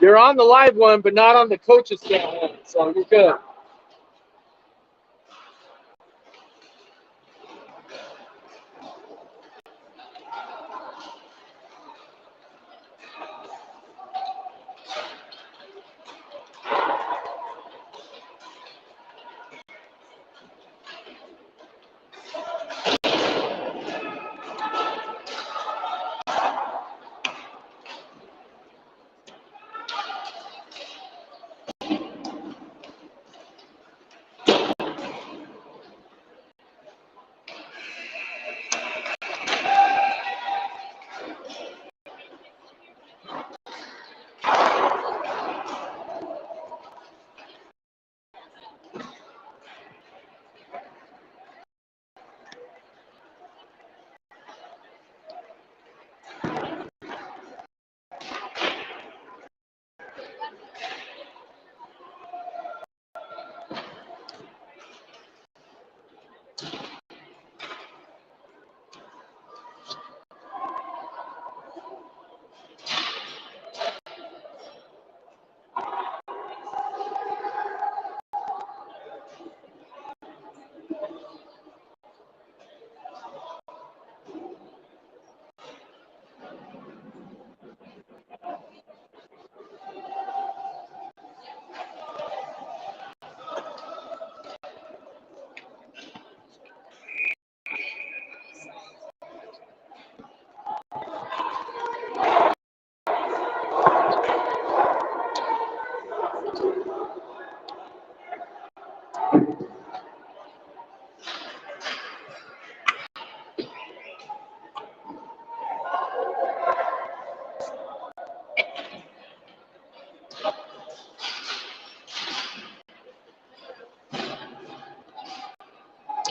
You're on the live one, but not on the coach's channel, so you're good.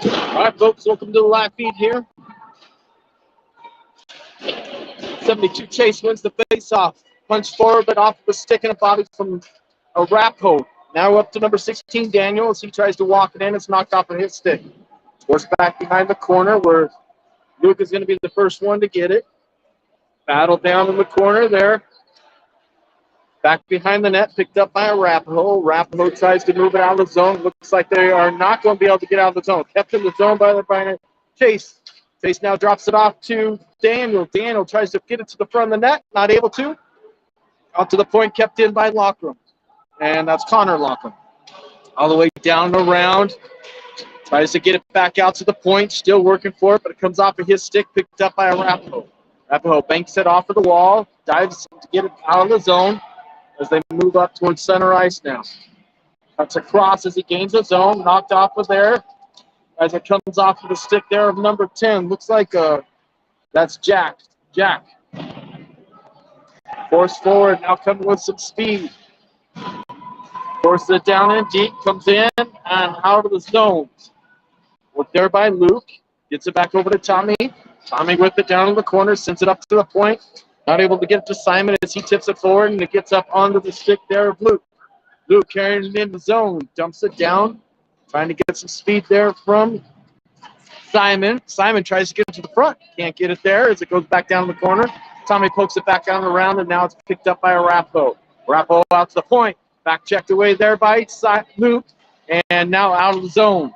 All right, folks, welcome to the live feed here. 72 Chase wins the face-off. Punch forward, but off of a stick and a body from Arapahoe. Now up to number 16, Daniel, as he tries to walk it in. It's knocked off of his stick. Forced back behind the corner where Luke is going to be the first one to get it. Battle down in the corner there. Back behind the net, picked up by Arapahoe. Arapahoe tries to move it out of the zone. Looks like they are not going to be able to get out of the zone. Kept in the zone by Chase. Chase now drops it off to Daniel. Daniel tries to get it to the front of the net. Not able to. Out to the point, kept in by Lockram. And that's Connor Lockram. All the way down and around. Tries to get it back out to the point. Still working for it, but it comes off of his stick. Picked up by Arapahoe. Arapahoe banks it off of the wall. Dives to get it out of the zone as they move up towards center ice now. Cuts across as he gains the zone. Knocked off of there as it comes off of the stick there of number 10. Looks like that's Jack. Jack. Forced forward, now coming with some speed. Forces it down in deep, comes in and out of the zone. Worked there by Luke. Gets it back over to Tommy. Tommy with it down in the corner, sends it up to the point. Not able to get it to Simon as he tips it forward, and it gets up onto the stick there of Luke. Luke carrying it in the zone, dumps it down. Trying to get some speed there from Simon. Simon tries to get it to the front. Can't get it there as it goes back down the corner. Tommy pokes it back down around, and now it's picked up by Arapahoe. Arapahoe out to the point. Back checked away there by Luke, and now out of the zone.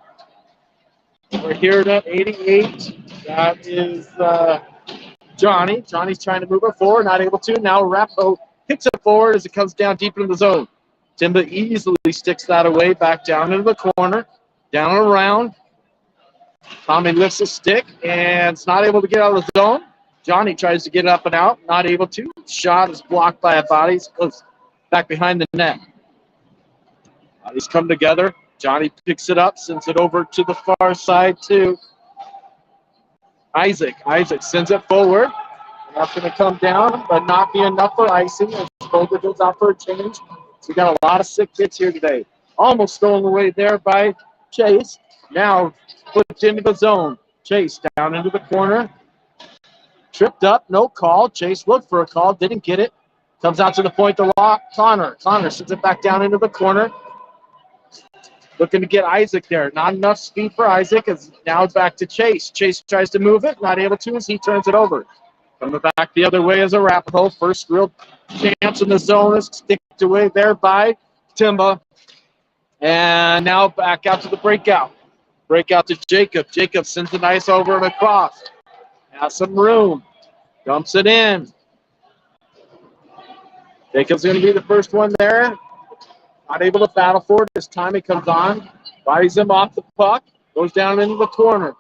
We're here at 88. That is Johnny. Johnny's trying to move it forward, not able to. Now Arapahoe picks it forward as it comes down deep into the zone. Timba easily sticks that away back down into the corner, down and around. Tommy lifts a stick, and it's not able to get out of the zone. Johnny tries to get up and out, not able to. Shot is blocked by a body. Goes back behind the net. Bodies come together. Johnny picks it up, sends it over to the far side to Isaac. Isaac sends it forward. That's going to come down, but not be enough for icing. As Boulder goes out for a change. So we got a lot of sick hits here today. Almost stolen away there by Chase. Now put into the zone. Chase down into the corner. Tripped up, no call. Chase looked for a call, didn't get it. Comes out to the point to lock Connor. Connor sends it back down into the corner. Looking to get Isaac there. Not enough speed for Isaac. As now back to Chase. Chase tries to move it. Not able to as he turns it over. Coming back the other way is Arapahoe. First real chance in the zone is knocked away there by Timba. And now back out to the breakout. Breakout to Jacob. Jacob sends the ice over and across. Has some room. Dumps it in. Jacob's going to be the first one there. Not able to battle for it as Tommy comes on. Bodies him off the puck. Goes down into the corner.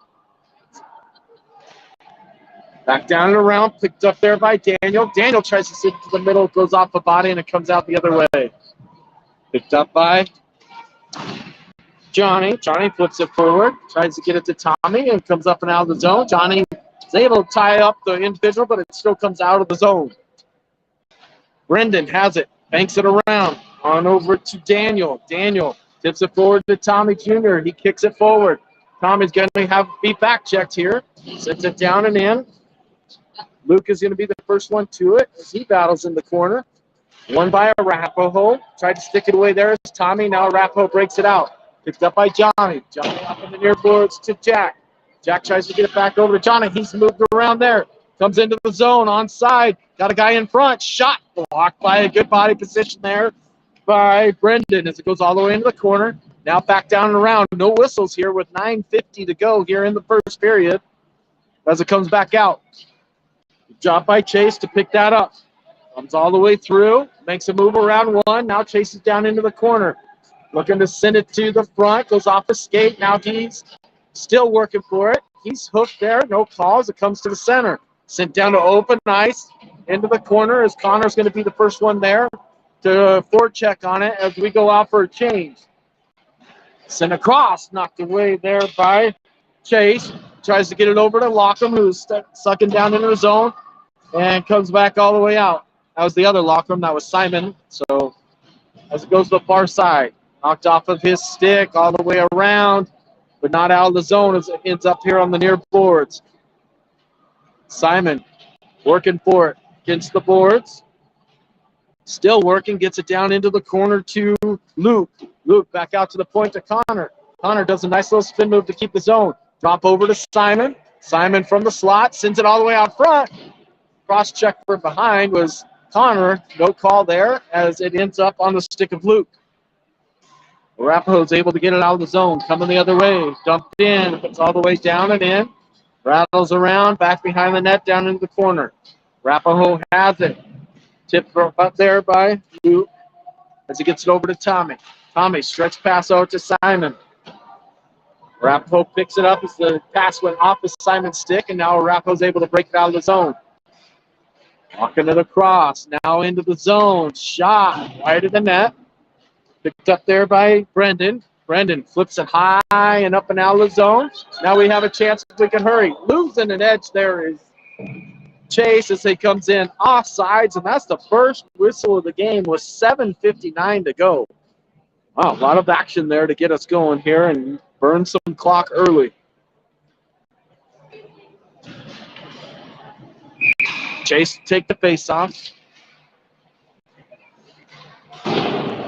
Back down and around. Picked up there by Daniel. Daniel tries to sit to the middle. Goes off the body and it comes out the other way. Picked up by Johnny. Johnny flips it forward. Tries to get it to Tommy and comes up and out of the zone. Johnny is able to tie up the individual, but it still comes out of the zone. Brendan has it. Banks it around. On over to Daniel. Daniel tips it forward to Tommy Jr. He kicks it forward. Tommy's going to be back checked here. Sets it down and in. Luke is going to be the first one to it as he battles in the corner. Won by Arapahoe. Tried to stick it away there as Tommy. Now Arapahoe breaks it out. Picked up by Johnny. Johnny up in the near boards to Jack. Jack tries to get it back over to Johnny. He's moved around there. Comes into the zone onside. Got a guy in front. Shot blocked by a good body position there by Brendan as it goes all the way into the corner. Now back down and around. No whistles here with 9:50 to go here in the first period as it comes back out. Job by Chase to pick that up. Comes all the way through. Makes a move around one. Now chases down into the corner. Looking to send it to the front. Goes off the skate. Now he's still working for it. He's hooked there. No calls. It comes to the center. Sent down to open ice. Into the corner as Connor's going to be the first one there to forecheck on it as we go out for a change. Sent across. Knocked away there by Chase. Tries to get it over to Lockham, who's sucking down into the zone. And comes back all the way out. That was the other Lockham. That was Simon. So as it goes to the far side. Knocked off of his stick all the way around. But not out of the zone as it ends up here on the near boards. Simon working for it against the boards. Still working. Gets it down into the corner to Luke. Luke back out to the point to Connor. Connor does a nice little spin move to keep the zone. Drop over to Simon. Simon from the slot. Sends it all the way out front. Cross check for behind was Connor. No call there as it ends up on the stick of Luke. Arapahoe's able to get it out of the zone. Coming the other way. Dumped in. It's all the way down and in. Rattles around. Back behind the net. Down into the corner. Arapahoe has it. Tipped up there by Luke as he gets it over to Tommy. Tommy stretch pass out to Simon. Arapahoe picks it up as the pass went off of Simon's stick, and now Arapahoe's able to break it out of the zone. Walking to the cross. Now into the zone. Shot wide of the net. Picked up there by Brendan. Brendan flips it high and up and out of the zone. Now we have a chance if we can hurry. Losing an edge there is Chase as he comes in offsides, and that's the first whistle of the game with 7:59 to go. Wow, a lot of action there to get us going here and burn some clock early. Chase take the face off.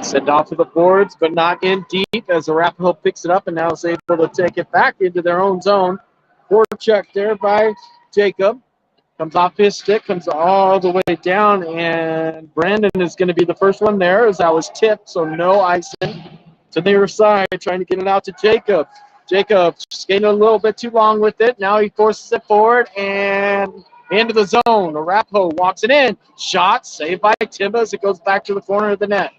Send off to the boards, but not in deep as Arapahoe picks it up and now is able to take it back into their own zone. Forward check there by Jacob. Comes off his stick, comes all the way down, and Brandon is going to be the first one there as that was tipped, so no icing. To the near side, trying to get it out to Jacob. Jacob skating a little bit too long with it. Now he forces it forward and into the zone. Arapahoe walks it in. Shot saved by Timba as it goes back to the corner of the net.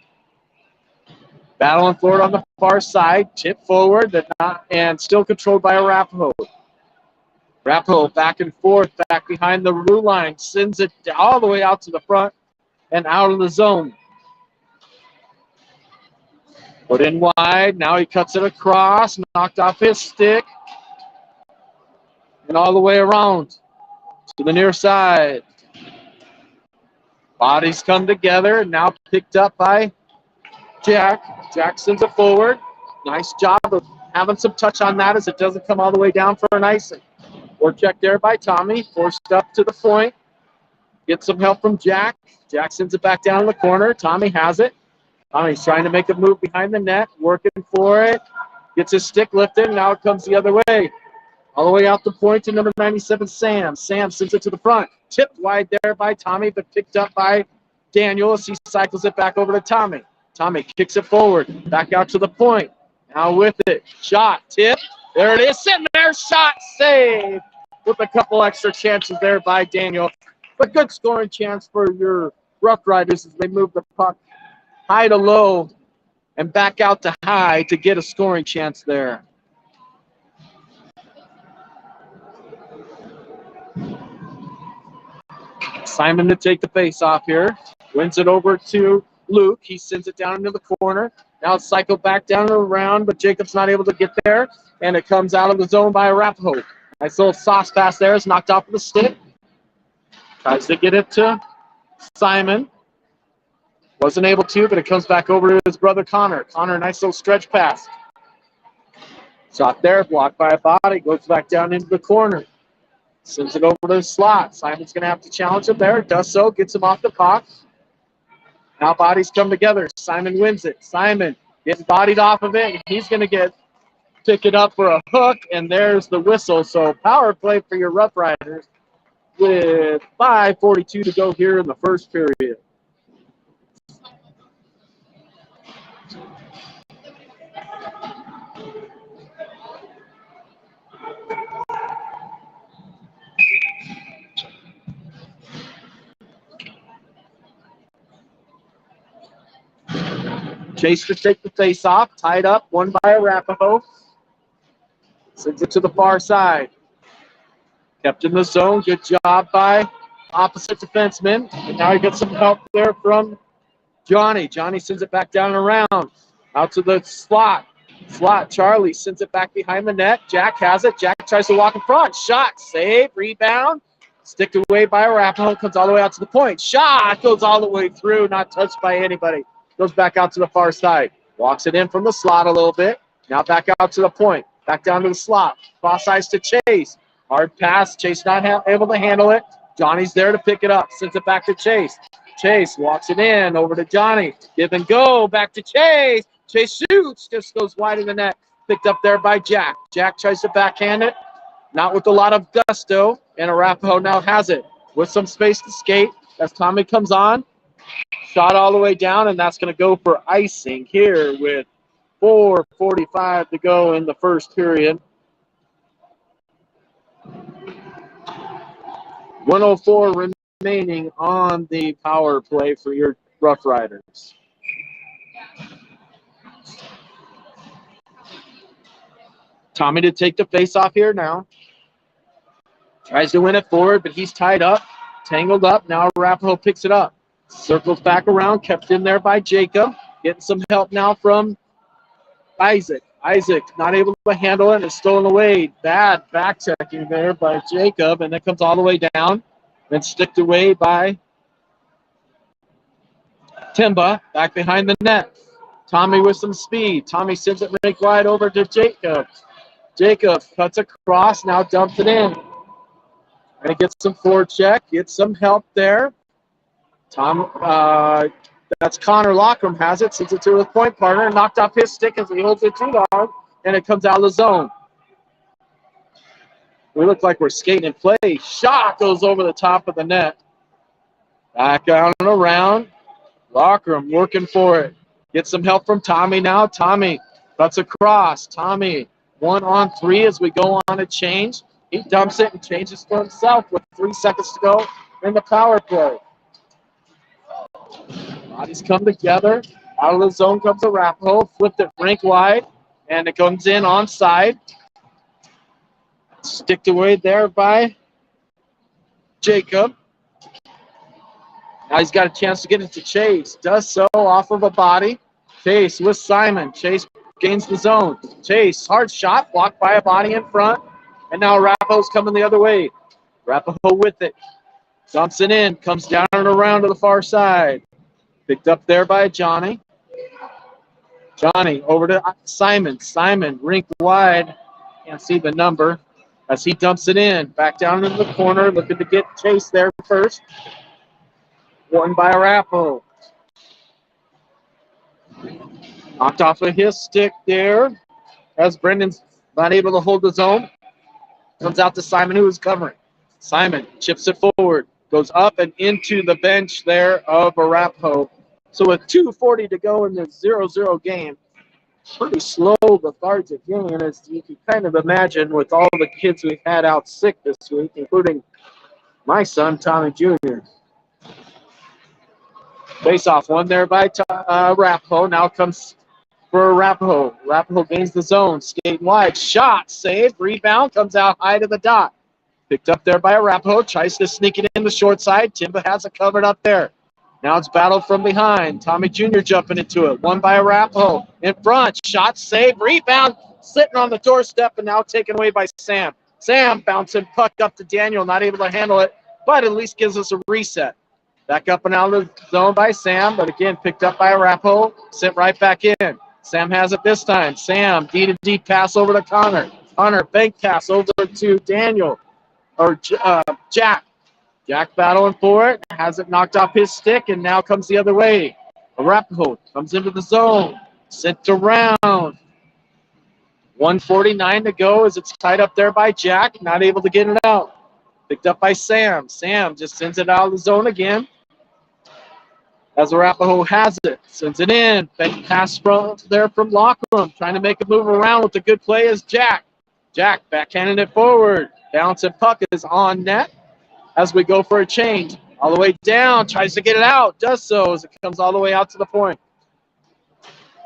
Battling for it on the far side. Tip forward and still controlled by Arapahoe. Arapahoe back and forth, back behind the blue line. Sends it all the way out to the front and out of the zone. Put in wide. Now he cuts it across. Knocked off his stick. And all the way around to the near side. Bodies come together. Now picked up by Jack. Jack sends it forward. Nice job of having some touch on that as it doesn't come all the way down for an icing. Or check there by Tommy. Forced up to the point. Gets some help from Jack. Jack sends it back down in the corner. Tommy has it. Tommy's trying to make a move behind the net. Working for it. Gets his stick lifted. Now it comes the other way. All the way out the point to number 97, Sam. Sam sends it to the front. Tipped wide there by Tommy, but picked up by Daniel as he cycles it back over to Tommy. Tommy kicks it forward, back out to the point. Now with it, shot, tip. There it is, sitting there, shot, save. With a couple extra chances there by Daniel. But good scoring chance for your Roughriders as they move the puck high to low and back out to high to get a scoring chance there. Simon to take the face off here. Wins it over to Luke. He sends it down into the corner. Now it's cycled back down and around, but Jacob's not able to get there. And it comes out of the zone by Arapahoe. Nice little sauce pass there. It's knocked off of the stick. Tries to get it to Simon. Wasn't able to, but it comes back over to his brother Connor. Connor, nice little stretch pass. Shot there, blocked by a body. Goes back down into the corner. Sends it over to the slot. Simon's going to have to challenge him there. Does so. Gets him off the puck. Now bodies come together. Simon wins it. Simon gets bodied off of it. He's going to pick it up for a hook, and there's the whistle. So power play for your Roughriders with 5:42 to go here in the first period. Chase to take the face off, tied up, won by Arapahoe. Sends it to the far side. Kept in the zone, good job by opposite defenseman. And now he gets some help there from Johnny. Johnny sends it back down and around, out to the slot. Charlie sends it back behind the net. Jack has it. Jack tries to walk in front. Shot, save, rebound. Sticked away by Arapahoe, comes all the way out to the point. Shot, goes all the way through, not touched by anybody. Goes back out to the far side. Walks it in from the slot a little bit. Now back out to the point. Back down to the slot. Cross ice to Chase. Hard pass. Chase not able to handle it. Johnny's there to pick it up. Sends it back to Chase. Chase walks it in over to Johnny. Give and go. Back to Chase. Chase shoots. Just goes wide in the net. Picked up there by Jack. Jack tries to backhand it. Not with a lot of gusto. And Arapahoe now has it. With some space to skate. As Tommy comes on. Shot all the way down, and that's going to go for icing here with 4:45 to go in the first period. 1:04 remaining on the power play for your Roughriders. Tommy to take the face off here now. Tries to win it forward, but he's tied up, tangled up. Now Arapahoe picks it up. Circles back around, kept in there by Jacob. Getting some help now from Isaac. Isaac not able to handle it and stolen away. Bad back checking there by Jacob, and it comes all the way down and sticked away by Timba back behind the net. Tommy with some speed. Tommy sends it rink wide over to Jacob. Jacob cuts across, now dumps it in. And it gets some forecheck, gets some help there. That's Connor Lockram has it, sends it to his point partner, knocked off his stick as he holds it too long, and it comes out of the zone. We look like we're skating in play. Shot goes over the top of the net. Back out and around. Lockram working for it. Gets some help from Tommy now. Tommy cuts across. Tommy 1-on-3 as we go on a change. He dumps it and changes for himself with 3 seconds to go in the power play. Bodies come together. Out of the zone comes Arapahoe. Flipped it rink wide. And it comes in onside. Sticked away there by Jacob. Now he's got a chance to get it to Chase. Does so off of a body. Chase with Simon. Chase gains the zone. Chase, hard shot. Blocked by a body in front. And now Arapahoe's coming the other way. Arapahoe with it. Dumps it in. Comes down and around to the far side. Picked up there by Johnny. Johnny over to Simon. Simon rink wide. Can't see the number as he dumps it in. Back down into the corner. Looking to get Chase there first. Won by Arapahoe. Knocked off of his stick there as Brendan's not able to hold the zone. Comes out to Simon, who is covering. Simon chips it forward. goes up and into the bench there of Arapahoe. So with 2:40 to go in the 0-0 game, pretty slow, lethargic game, as you can kind of imagine with all the kids we've had out sick this week, including my son, Tommy Jr. Face-off won there by Arapahoe. Now comes for Arapahoe. Arapahoe gains the zone, skating wide, shot, save, rebound, comes out high to the dot. Picked up there by Arapahoe, tries to sneak it in the short side. Timba has it covered up there. Now it's battled from behind. Tommy Jr. jumping into it. Won by Arapahoe. In front. Shot, save, rebound. Sitting on the doorstep and now taken away by Sam. Sam bouncing puck up to Daniel. Not able to handle it, but at least gives us a reset. Back up and out of the zone by Sam, but again picked up by Arapahoe. Sent right back in. Sam has it this time. Sam, D-to-D pass over to Connor. Connor, bank pass over to Daniel. Or Jack. Jack battling for it, has it knocked off his stick, and now comes the other way. Arapahoe comes into the zone, sent around. 1:49 to go as it's tied up there by Jack, not able to get it out. Picked up by Sam. Sam just sends it out of the zone again. As Arapahoe has it, sends it in. Bank pass from Lockram, trying to make a move around with a good play is Jack. Jack backhanding it forward. Bouncing puck is on net. As we go for a change, all the way down, tries to get it out, does so as it comes all the way out to the point.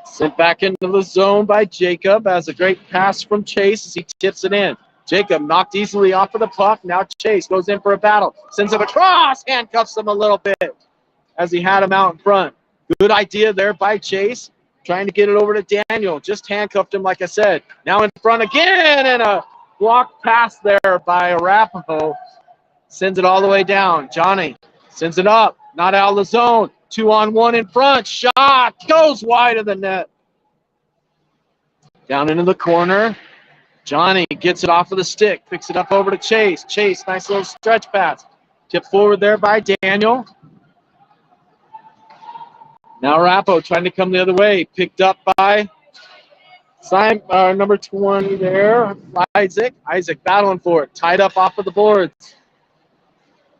Sent back into the zone by Jacob as a great pass from Chase as he tips it in. Jacob knocked easily off of the puck. Now Chase goes in for a battle, sends it across, handcuffs him a little bit as he had him out in front. Good idea there by Chase, trying to get it over to Daniel. Just handcuffed him, like I said. Now in front again, and a block pass there by Arapahoe. Sends it all the way down. Johnny sends it up. Not out of the zone. 2-on-1 in front. Shot. Goes wide of the net. Down into the corner. Johnny gets it off of the stick. Picks it up over to Chase. Chase, nice little stretch pass. Tip forward there by Daniel. Now Arapahoe trying to come the other way. Picked up by number 20 there. Isaac. Isaac battling for it. Tied up off of the boards.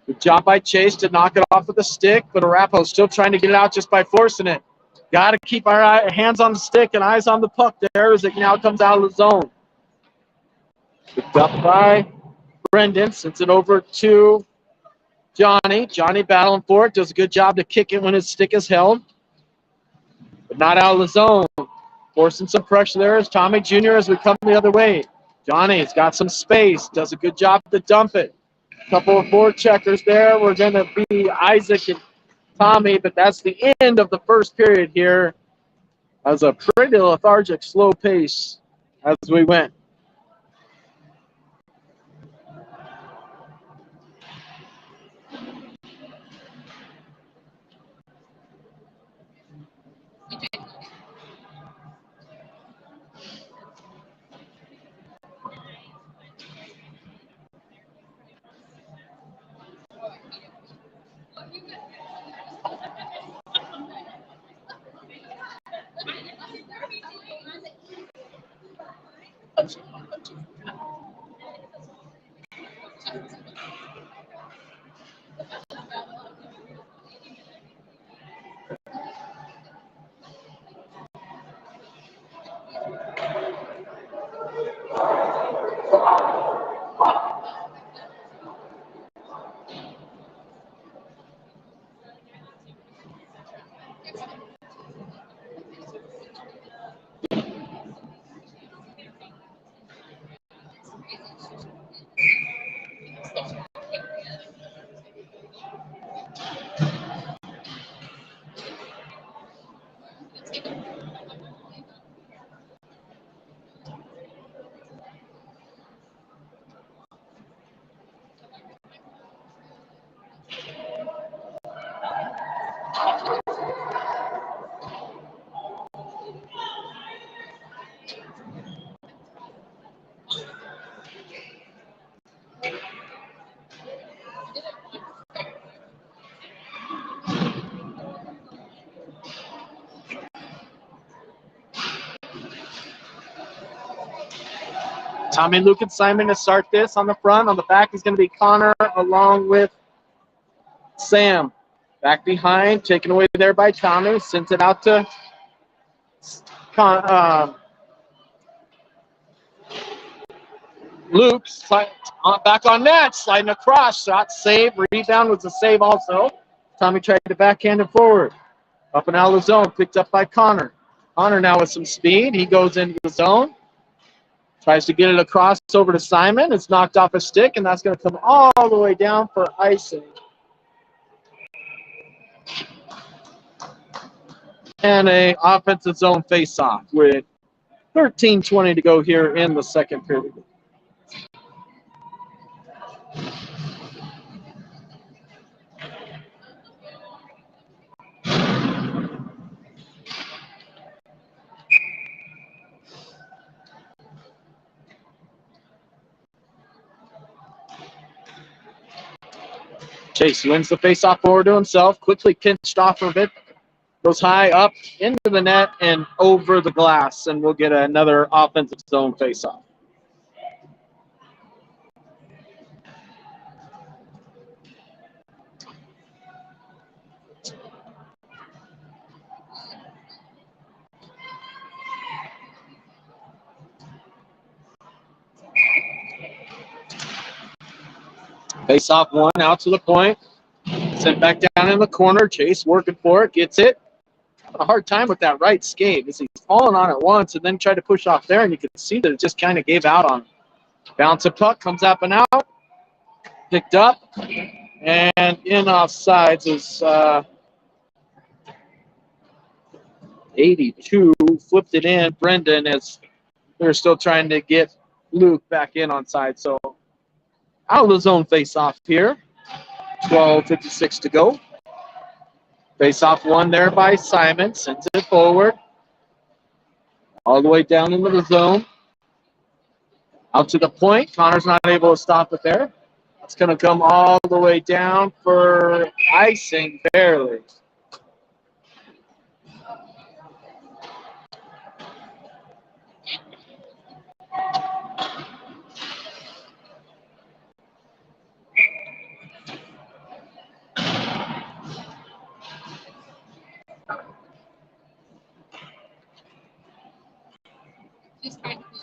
Good job by Chase to knock it off with the stick, but Arapahoe still trying to get it out just by forcing it. Got to keep our hands on the stick and eyes on the puck there as it now comes out of the zone. Picked up by Brendan, sends it over to Johnny. Johnny battling for it, does a good job to kick it when his stick is held, but not out of the zone. Forcing some pressure there is Tommy Jr. as we come the other way. Johnny's got some space, does a good job to dump it. Couple of board checkers there. We're going to be Isaac and Tommy, but that's the end of the first period here. As a pretty lethargic, slow pace as we went. Tommy, Luke, and Simon to start this on the front. On the back is going to be Connor along with Sam back behind, taken away there by Tommy. Sends it out to Luke. Back on net, sliding across. Shot, save, rebound was a save also. Tommy tried to backhand it forward. Up and out of the zone, picked up by Connor. Connor now with some speed. He goes into the zone. Tries to get it across over to Simon. It's knocked off a stick, and that's going to come all the way down for icing. And an offensive zone face-off with 13:20 to go here in the second period. Chase wins the face-off forward to himself, quickly pinched off of it, goes high up into the net and over the glass, and we'll get another offensive zone face-off. Face-off one, out to the point. Sent back down in the corner. Chase working for it, gets it. Having a hard time with that right skate as he's falling on it once and then tried to push off there, and you can see that it just kind of gave out on him. Bounce a puck, comes up and out. Picked up, and in offsides is 82. Flipped it in. Brendan, as they're still trying to get Luke back in on side. So out of the zone face-off here. 12:56 to go. Face-off one there by Simon. Sends it forward. All the way down into the zone. Out to the point. Connor's not able to stop it there. It's going to come all the way down for icing, barely.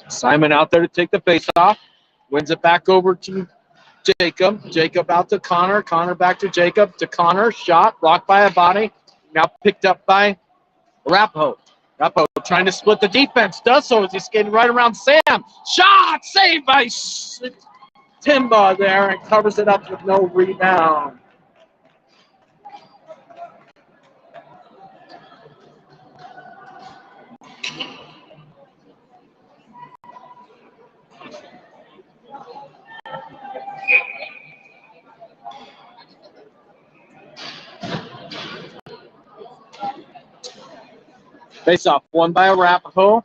Simon out there to take the face-off. Wins it back over to Jacob. Jacob out to Connor. Connor back to Jacob. To Connor. Shot. Blocked by a body. Now picked up by Arapahoe. Arapahoe trying to split the defense. Does so as he's skating right around Sam. Shot. Saved by Timba there and covers it up with no rebound. Face-off won by Arapahoe.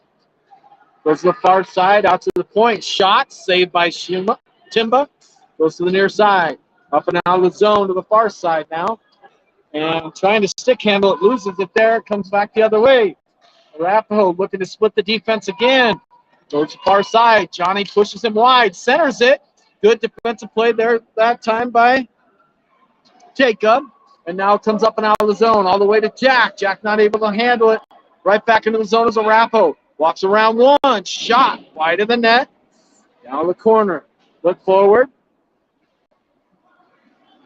Goes to the far side, out to the point. Shot, saved by Timba. Goes to the near side. Up and out of the zone to the far side now. And trying to stick handle it, loses it there. Comes back the other way. Arapahoe looking to split the defense again. Goes to the far side. Johnny pushes him wide. Centers it. Good defensive play there that time by Jacob. And now comes up and out of the zone all the way to Jack. Jack not able to handle it. Right back into the zone is Arapahoe. Walks around one. Shot. Wide of the net. Down the corner. Look forward.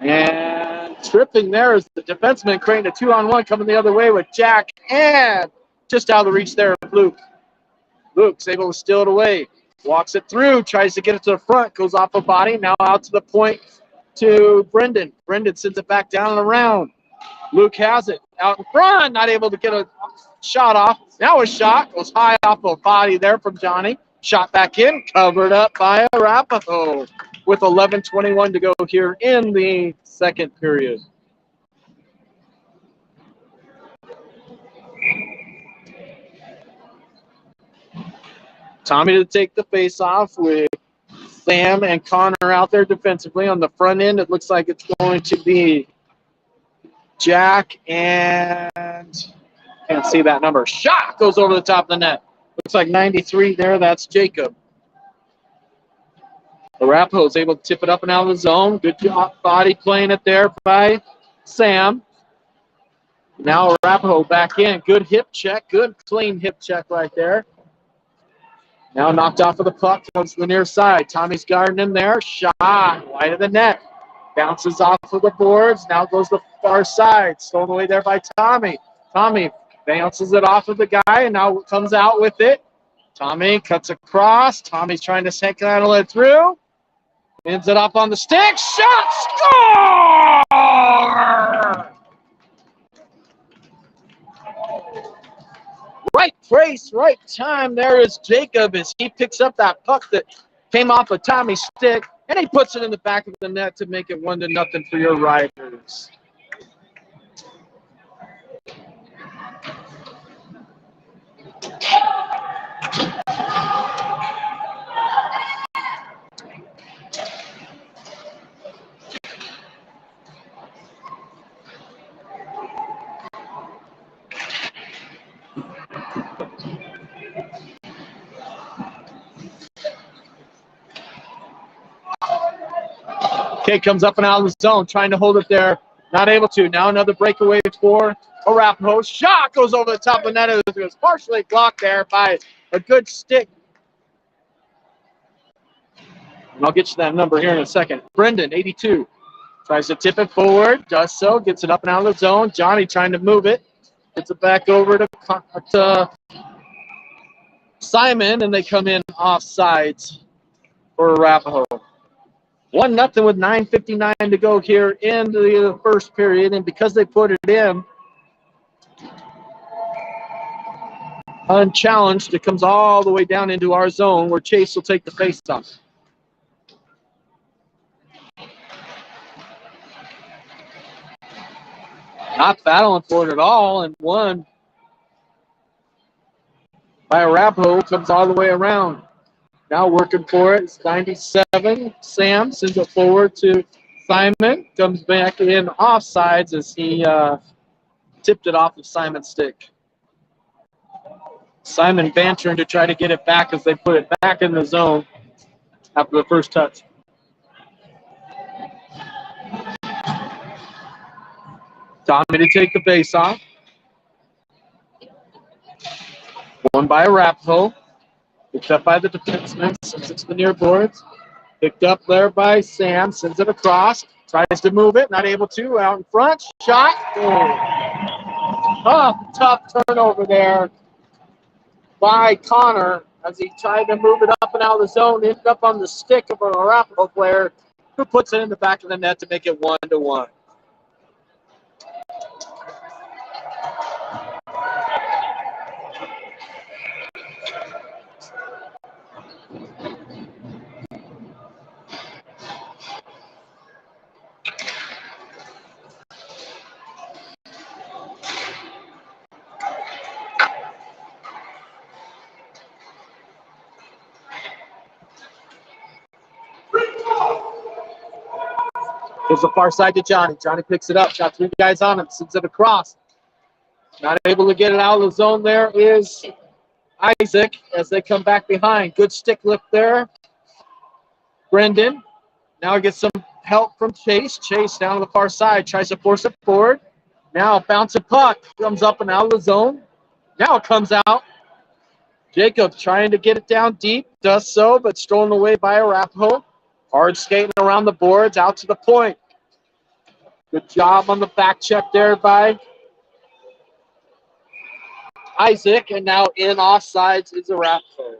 And tripping there is the defenseman creating a 2-on-1 coming the other way with Jack. And just out of the reach there of Luke. Luke's able to steal it away. Walks it through. Tries to get it to the front. Goes off a body. Now out to the point to Brendan. Brendan sends it back down and around. Luke has it. Out in front. Not able to get a shot off. Now a shot goes high off a body there from Johnny. Shot back in, covered up by Arapahoe with 11:21 to go here in the second period. Tommy to take the face-off with Sam and Connor out there defensively. On the front end, it looks like it's going to be Jack and can't see that number. Shot goes over the top of the net. Looks like 93 there. That's Jacob. Arapahoe is able to tip it up and out of the zone. Good job body playing it there by Sam. Now Arapahoe back in. Good hip check. Good clean hip check right there. Now knocked off of the puck. Comes to the near side. Tommy's guarding him there. Shot wide of the net. Bounces off of the boards. Now goes the far side. Stolen away there by Tommy. Tommy bounces it off of the guy and now comes out with it. Tommy cuts across. Tommy's trying to second handle it through. Ends it up on the stick. Shot! Score! Right place, right time. There is Jacob as he picks up that puck that came off of Tommy's stick, and he puts it in the back of the net to make it 1-0 for your Riders. Kate comes up and out of the zone, trying to hold it there. Not able to. Now another breakaway for Arapahoe. Shot goes over the top of the net. It was partially blocked there by a good stick. And I'll get you that number here in a second. Brendan, 82. Tries to tip it forward. Does so. Gets it up and out of the zone. Johnny trying to move it. Gets it back over to Simon, and they come in offsides for Arapahoe. 1-0 with 9:59 to go here in the first period, and because they put it in unchallenged, it comes all the way down into our zone where Chase will take the faceoff. Not battling for it at all, and one by Arapahoe comes all the way around. Now working for it is 97. Sam sends it forward to Simon. Comes back in offsides as he tipped it off of Simon's stick. Simon bantering to try to get it back as they put it back in the zone after the first touch. Tommy to take the face off. Won by Arapahoe. Picked up by the defenseman, sends it to the near boards. Picked up there by Sam, sends it across. Tries to move it, not able to. Out in front, shot. Tough turnover there by Connor as he tried to move it up and out of the zone. Ended up on the stick of an Arapahoe player who puts it in the back of the net to make it 1-1. There's the far side to Johnny. Johnny picks it up. Got three guys on him. Sends it across. Not able to get it out of the zone. There is Isaac as they come back behind. Good stick lift there. Brendan. Now gets some help from Chase. Chase down to the far side. Tries to force it forward. Now bounce a puck. Comes up and out of the zone. Now it comes out. Jacob trying to get it down deep. Does so, but stolen away by Arapahoe. Hard skating around the boards, out to the point. Good job on the back check there by Isaac, and now in offsides is Arapahoe.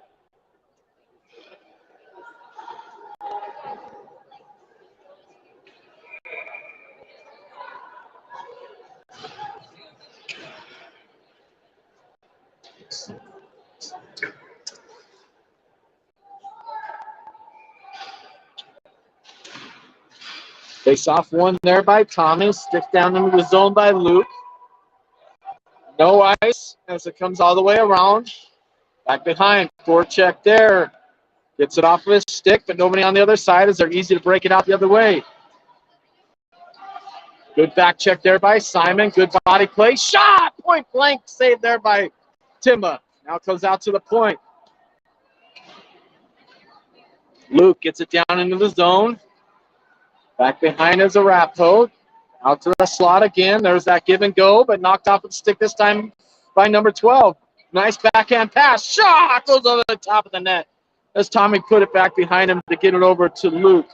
Face off one there by Thomas. Stick down into the zone by Luke. No ice as it comes all the way around. Back behind. Forecheck there. Gets it off of his stick, but nobody on the other side as they're easy to break it out the other way. Good back check there by Simon. Good body play. Shot! Point blank save there by Timba. Now it goes out to the point. Luke gets it down into the zone. Back behind is Arapahoe. Out to the slot again. There's that give and go, but knocked off the stick this time by number 12. Nice backhand pass. Shot goes over the top of the net. As Tommy put it back behind him to get it over to Luke.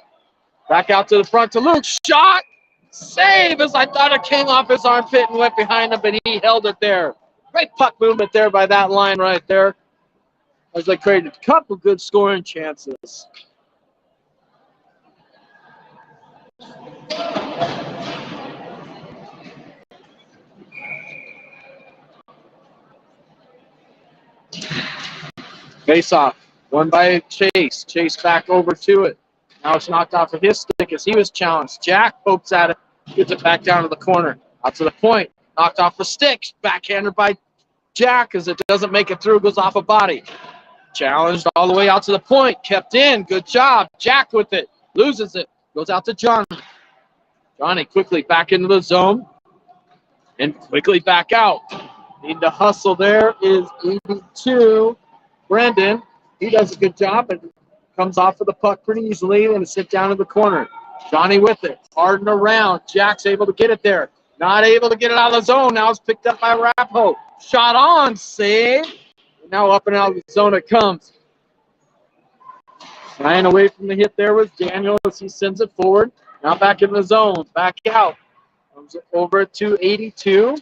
Back out to the front to Luke. Shot. Save as I thought it came off his armpit and went behind him, but he held it there. Great puck movement there by that line right there, as they created a couple good scoring chances. Face off. Won by Chase. Chase back over to it. Now it's knocked off of his stick as he was challenged. Jack pokes at it. Gets it back down to the corner. Out to the point. Knocked off the stick. Backhanded by Jack as it doesn't make it through. Goes off a body. Challenged all the way out to the point. Kept in. Good job. Jack with it. Loses it. Goes out to Johnny. Johnny quickly back into the zone. And quickly back out. Need to hustle there is 82. Brendan. He does a good job and comes off of the puck pretty easily and sit down in the corner. Johnny with it. Hard and around. Jack's able to get it there. Not able to get it out of the zone. Now it's picked up by Arapahoe. Shot on. Save. And now up and out of the zone it comes. Flying away from the hit there was Daniel as he sends it forward. Now back in the zone. Back out. Comes over to 82.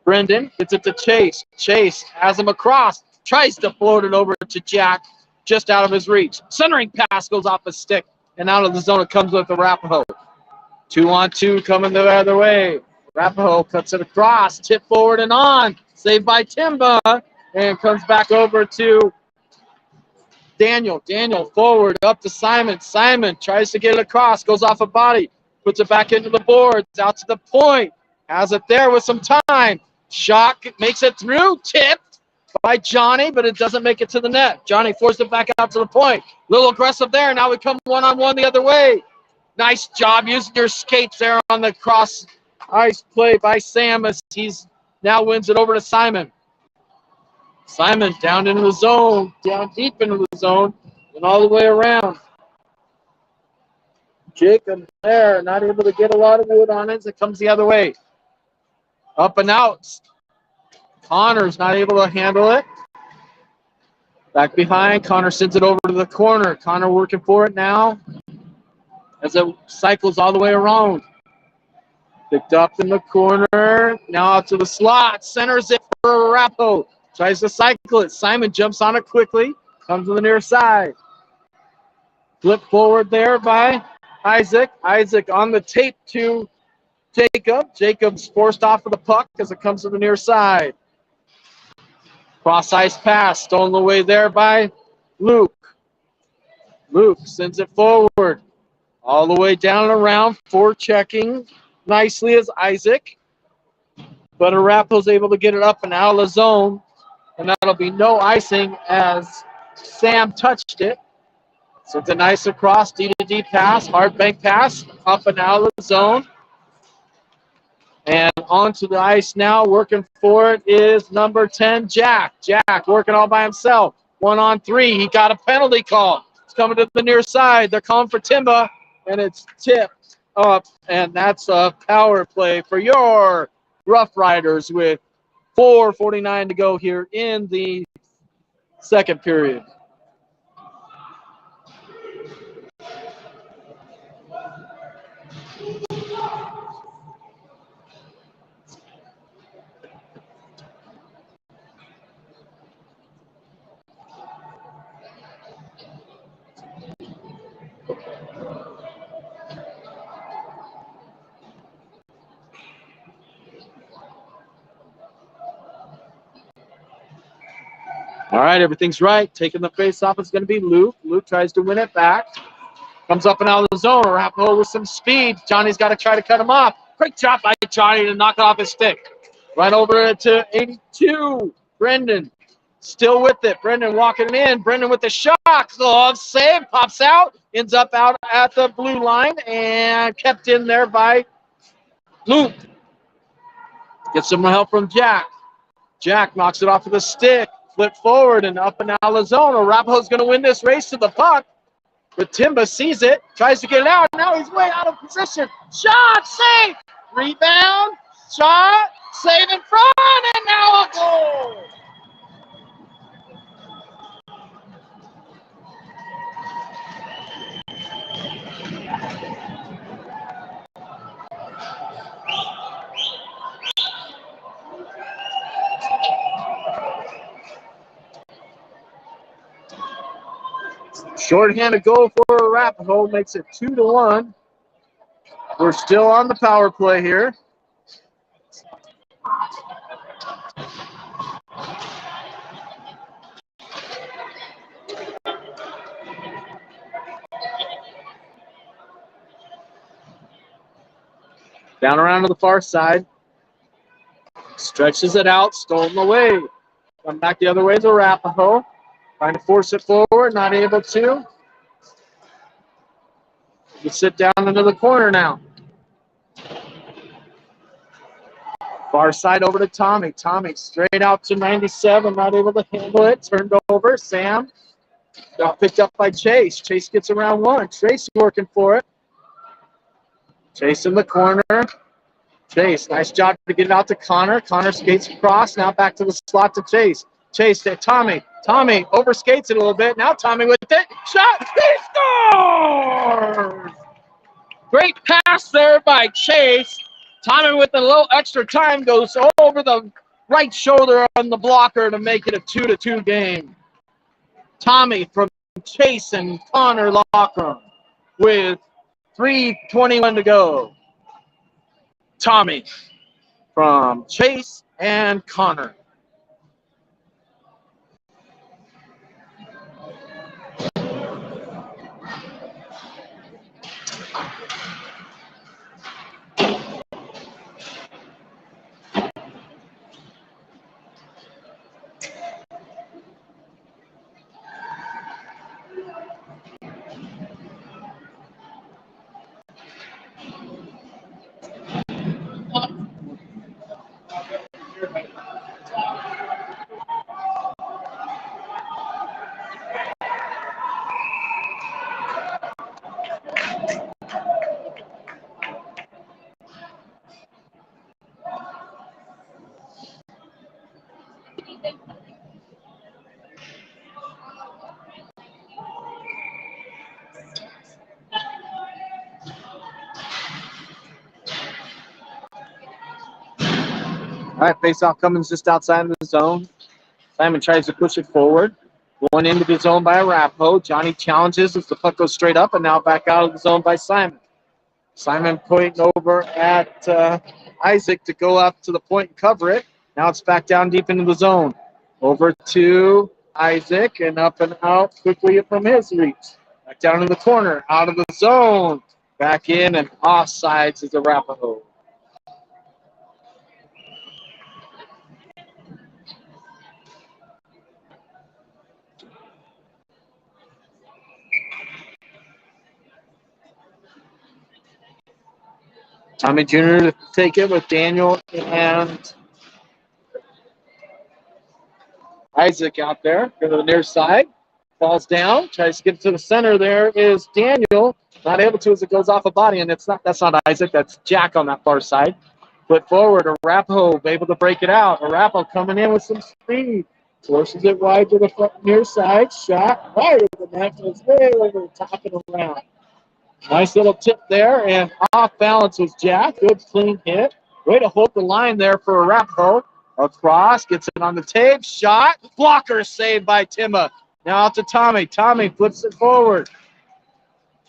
Brendan gets it to Chase. Chase has him across. Tries to float it over to Jack. Just out of his reach. Centering pass goes off his stick. And out of the zone it comes with Arapahoe. 2-on-2 coming the other way. Arapahoe cuts it across. Tip forward and on. Saved by Timba. And comes back over to Daniel. Daniel forward up to Simon. Simon tries to get it across. Goes off a body. Puts it back into the boards. Out to the point. Has it there with some time. Shot makes it through. Tipped by Johnny, but it doesn't make it to the net. Johnny forced it back out to the point. Little aggressive there. Now we come one-on-one the other way. Nice job using your skates there on the cross ice play by Sam as he's now wins it over to Simon. Simon down into the zone, down deep into the zone, and all the way around. Jacob there, not able to get a lot of wood on it as it comes the other way. Up and out. Connor's not able to handle it. Back behind. Connor sends it over to the corner. Connor working for it now as it cycles all the way around. Picked up in the corner. Now out to the slot. Centers it for Arapahoe. Tries to cycle it. Simon jumps on it quickly. Comes to the near side. Flip forward there by Isaac. Isaac on the tape to Jacob. Jacob's forced off of the puck as it comes to the near side. Cross ice pass, stolen away there by Luke. Luke sends it forward. All the way down and around, forechecking nicely as Isaac. But Arapahoe's able to get it up and out of the zone. And that'll be no icing as Sam touched it. So it's a nice across, D-to-D pass, hard bank pass, up and out of the zone. And onto the ice now, working for it is number 10, Jack. Jack working all by himself. 1-on-3. He got a penalty call. It's coming to the near side. They're calling for Timba, and it's tipped up. And that's a power play for your Roughriders with 4:49 to go here in the second period. All right, everything's right. Taking the face off is going to be Luke. Luke tries to win it back. Comes up and out of the zone. Arapahoe with some speed. Johnny's got to try to cut him off. Great job by Johnny to knock it off his stick. Right over to 82. Brendan still with it. Brendan walking in. Brendan with the shot. Glove save. Pops out. Ends up out at the blue line and kept in there by Luke. Gets some help from Jack. Jack knocks it off of the stick. Flip forward and up and out of the zone. Arapahoe's going to win this race to the puck. But Timba sees it, tries to get it out. Now he's way out of position. Shot, save, rebound, shot, save in front, and now a goal. Shorthanded goal for Arapahoe makes it 2-1. We're still on the power play here. Down around to the far side. Stretches it out, stolen away. Come back the other way to Arapahoe. Trying to force it forward, not able to. You sit down into the corner now. Far side over to Tommy. Tommy straight out to 97, not able to handle it. Turned over. Sam got picked up by Chase. Chase gets around one. Tracy working for it. Chase in the corner. Chase, nice job to get it out to Connor. Connor skates across. Now back to the slot to Chase. Chase to Tommy. Tommy overskates it a little bit. Now Tommy with it. Shot. He scores! Great pass there by Chase. Tommy with a little extra time goes over the right shoulder on the blocker to make it a 2-2 game. Tommy from Chase and Connor Lockram with 3:21 to go. Tommy from Chase and Connor. All right, face-off coming just outside of the zone. Simon tries to push it forward. Going into the zone by Arapahoe. Johnny challenges as the puck goes straight up, and now back out of the zone by Simon. Simon pointing over at Isaac to go up to the point and cover it. Now it's back down deep into the zone. Over to Isaac and up and out quickly from his reach. Back down in the corner, out of the zone. Back in and offsides is Arapahoe. Tommy Jr. to take it with Daniel and Isaac out there. Go to the near side. Falls down. Tries to get to the center. There is Daniel. Not able to as it goes off a body. And that's not Isaac. That's Jack on that far side. Put forward. Arapahoe able to break it out. Arapahoe coming in with some speed. Forces it wide to the front near side. Shot wide of the net. It's way over the top and around. Nice little tip there, and off balance was Jack. Good clean hit. Way to hold the line there for Arapahoe. Across, gets it on the tape. Shot. Blocker saved by Timma. Now out to Tommy. Tommy flips it forward.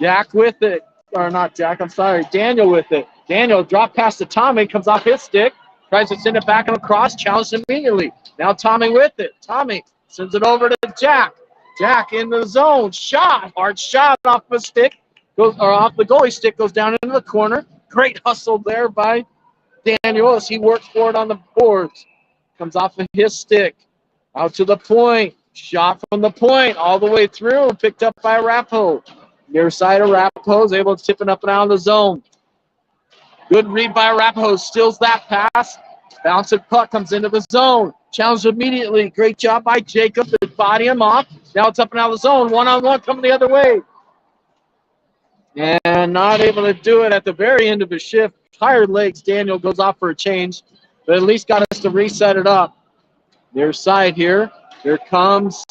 Jack with it. Or not Jack, I'm sorry. Daniel with it. Daniel drop pass to Tommy. Comes off his stick. Tries to send it back and across. Challenged immediately. Now Tommy with it. Tommy sends it over to Jack. Jack in the zone. Shot. Hard shot off the stick. Off the goalie stick, goes down into the corner. Great hustle there by Daniel as he works for it on the boards. Comes off of his stick. Out to the point. Shot from the point all the way through. Picked up by Arapahoe. Near side of Arapahoe is able to tip it up and out of the zone. Good read by Arapahoe. Steals that pass. Bouncing puck comes into the zone. Challenged immediately. Great job by Jacob to body him off. Now it's up and out of the zone. One-on-one coming the other way. And not able to do it at the very end of his shift. Tired legs, Daniel goes off for a change, but at least got us to reset it up. Near side here. Here comes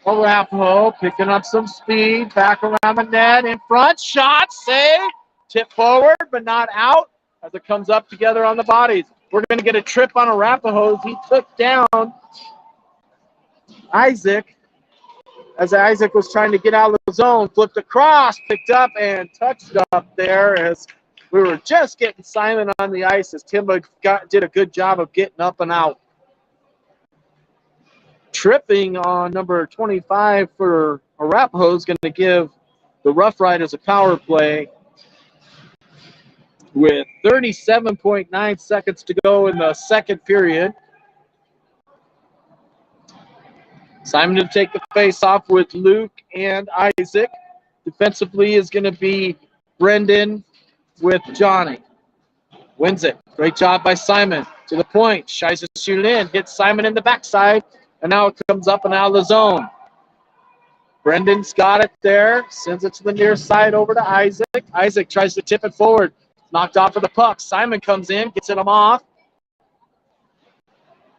Arapahoe picking up some speed. Back around the net. In front. Shot. Save. Tip forward, but not out as it comes up together on the bodies. We're going to get a trip on Arapahoe. He took down Isaac as Isaac was trying to get out of the zone. Flipped across, picked up, and touched up there as we were just getting Simon on the ice as Timba did a good job of getting up and out. Tripping on number 25 for Arapahoe is going to give the Roughriders a power play with 37.9 seconds to go in the second period. Simon to take the face off with Luke and Isaac. Defensively is going to be Brendan with Johnny. Wins it. Great job by Simon. To the point. Tries to shoot it in. Hits Simon in the backside. And now it comes up and out of the zone. Brendan's got it there. Sends it to the near side over to Isaac. Isaac tries to tip it forward. Knocked off of the puck. Simon comes in. Gets it off.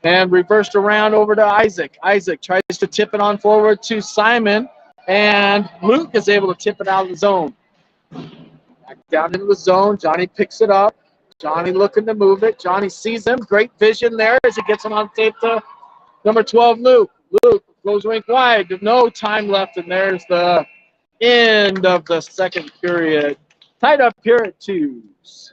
And reversed around over to Isaac. Isaac tries to tip it on forward to Simon. And Luke is able to tip it out of the zone. Back down into the zone. Johnny picks it up. Johnny looking to move it. Johnny sees him. Great vision there as he gets him on tape to number 12, Luke. Luke goes rink wide. There's no time left, and there's the end of the second period. Tied up here at 2s.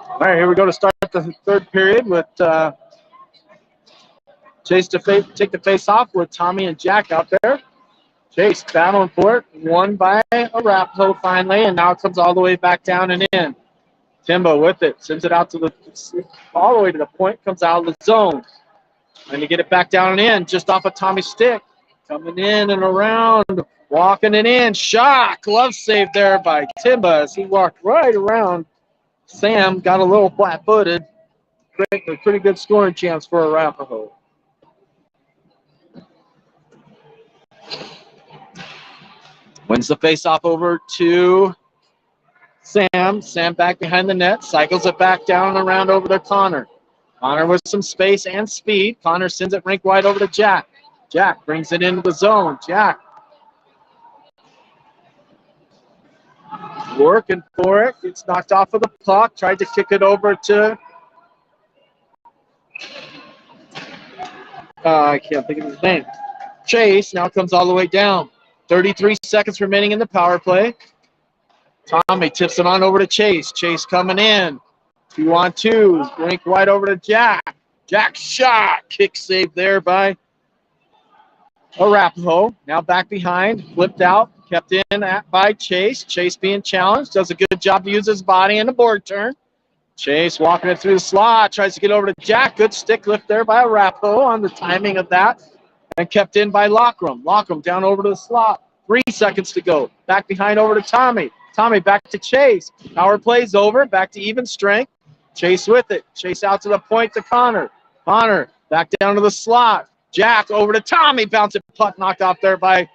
All right, here we go to start the third period with Chase to take the face off with Tommy and Jack out there. Chase battling for it, won by Arapahoe finally, and now it comes all the way back down and in. Timbo with it, sends it out to all the way to the point, comes out of the zone. And you get it back down and in, just off of Tommy's stick. Coming in and around, walking it in. Shot, glove save there by Timba as he walked right around. Sam got a little flat-footed. A pretty good scoring chance for Arapahoe. Wins the face-off over to Sam. Sam back behind the net. Cycles it back down and around over to Connor. Connor with some space and speed. Connor sends it rink wide over to Jack. Jack brings it into the zone. Jack working for it. It's knocked off of the puck. Tried to kick it over to I can't think of his name. Chase now comes all the way down. 33 seconds remaining in the power play. Tommy tips it on over to Chase. Chase coming in. 2-on-2. Rink wide over to Jack. Jack shot. Kick save there by Arapahoe. Now back behind. Flipped out. Kept in by Chase. Chase being challenged. Does a good job to use his body in the board turn. Chase walking it through the slot, tries to get over to Jack. Good stick lift there by Arapahoe on the timing of that, and kept in by Lockram. Lockram down over to the slot. 3 seconds to go. Back behind over to Tommy. Tommy back to Chase. Power plays over. Back to even strength. Chase with it. Chase out to the point to Connor. Connor back down to the slot. Jack over to Tommy. Bouncing puck knocked off there by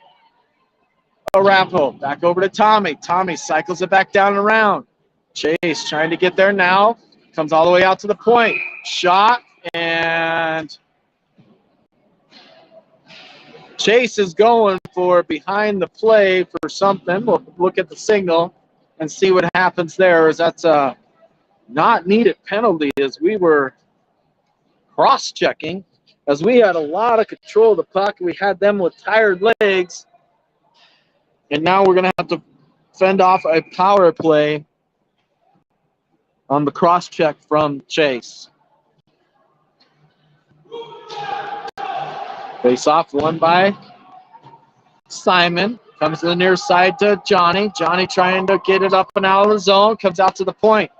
Arapahoe. Back over to Tommy. Tommy cycles it back down and around. Chase trying to get there now. Comes all the way out to the point. Shot, and Chase is going for behind the play for something. We'll look at the signal and see what happens there. As that's a not needed penalty, as we were cross-checking, as we had a lot of control of the puck. We had them with tired legs, and now we're going to have to fend off a power play on the cross-check from Chase. Face-off won by Simon. Comes to the near side to Johnny. Johnny trying to get it up and out of the zone. Comes out to the point.